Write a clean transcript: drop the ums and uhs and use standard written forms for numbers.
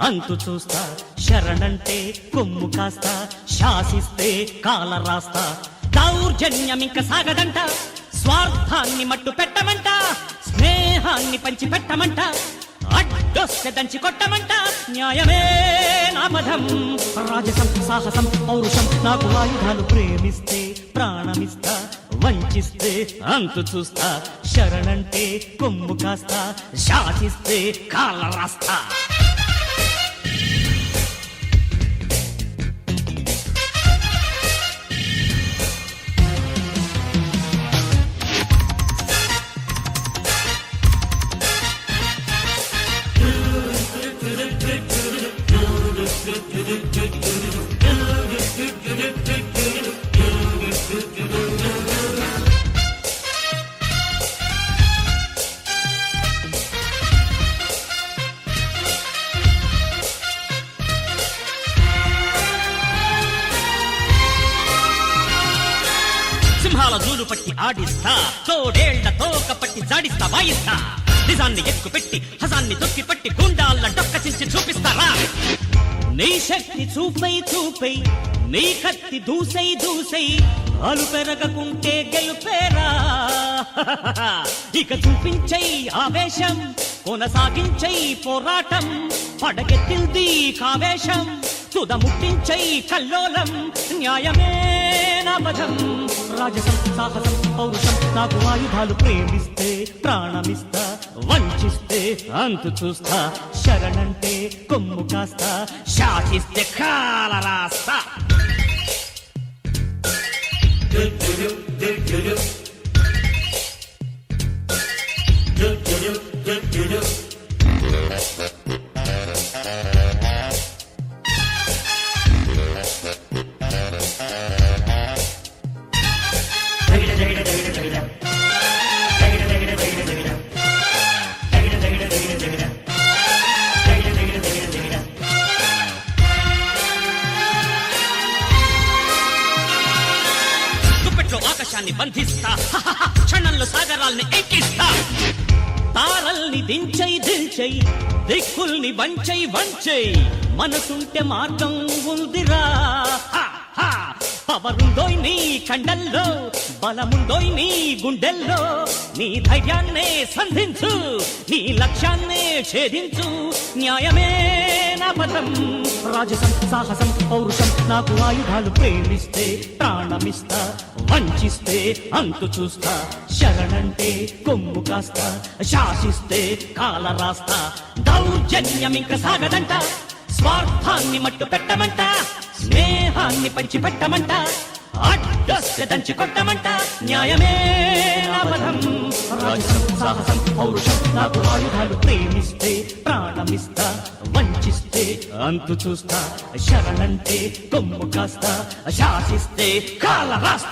అంతు చూస్తా, శరణంటే కొమ్ము కాస్తా, శాసిస్తే కాల రాస్తా. దౌర్జన్యమింక సాగదంట, స్వార్థాన్ని మట్టు పెట్టమంట, స్నేహాన్ని పంచి పెట్టమంట, అడ్డొస్తే దంచి కొట్టమంట. న్యాయమే నా పదం, రాజసం సాహసం పౌరుషం నాకు ఆయుధాలు. ప్రేమిస్తే ప్రాణమిస్తా, వంచిస్తే అంతు చూస్తా, శరణంటే కొమ్ము కాస్తా, శాసిస్తే కాళ్ళ రాస్తా. సింహాల జూలు పట్టి ఆడిస్తా, తోడేళ్ల తోక పట్టి జాడిస్తా, వాయిస్తా. నిజాన్ని ఎక్కు పెట్టి హజాన్ని తొక్కి పట్టి గుండాల డొక్క చించి చూపిస్తారా. నీ శక్తి చూపై చూపై, నీ కత్తి దూసై దూసై, అలు పెరగకుంటే గెలుపేరా. ఇక చూపించై ఆవేశం, కొనసాగించై పోరాటం, పడగెత్తింది కావేశం, తుద ముట్టించై కల్లోలం. న్యాయమే నా పదం, రాజసం సాహసం పౌరుషం నాకు ఆయుధాలు. ప్రేమిస్తే ప్రాణమిస్తా, వంచిస్తే అంతు చూస్తా, శరణంటే కొమ్ము కాస్తా, శాసిస్తే కాల రాస్తా. ఆకాశాన్ని బంధిస్తా, క్షణంలో సాగరాల్ని ఎక్కిస్తా. తారల్ని దించై దించై, దిక్కుల్ని వంచై వంచై, మనసుంటే మార్గం ఉందిరా. పవరుందోయ్ నీ కండల్లో, బలముందోయ్ నీ గుండెల్లో, నీ ధైర్యాన్నే సంధించు, నీ లక్ష్యాన్నే ఛేదించు. న్యాయమే నా పదం, రాజసం సాహసం పౌరుషం నాకు ఆయుధాలు. ప్రేమిస్తే ప్రాణమిస్తా, వంచిస్తే అంతు చూస్తా, శరణంటే కొమ్ము కాస్తా, శాసిస్తే కాల రాస్తా. దౌర్జన్యమింక సాగదంట, స్వార్థాన్ని మట్టు పెట్టమంట, స్నేహాన్ని పంచి పెట్టమంట, అడ్డొస్తే దంచి కొట్టమంట. న్యాయమే నా పదం, రాజసం సాహసం పౌరుషం నాకు ఆయుధాలు. ప్రేమిస్తే ప్రాణమిస్తా, వంచిస్తే అంతు చూస్తా, శరణంటే కొమ్ము కాస్తా, శాసిస్తే కాల రాస్తా.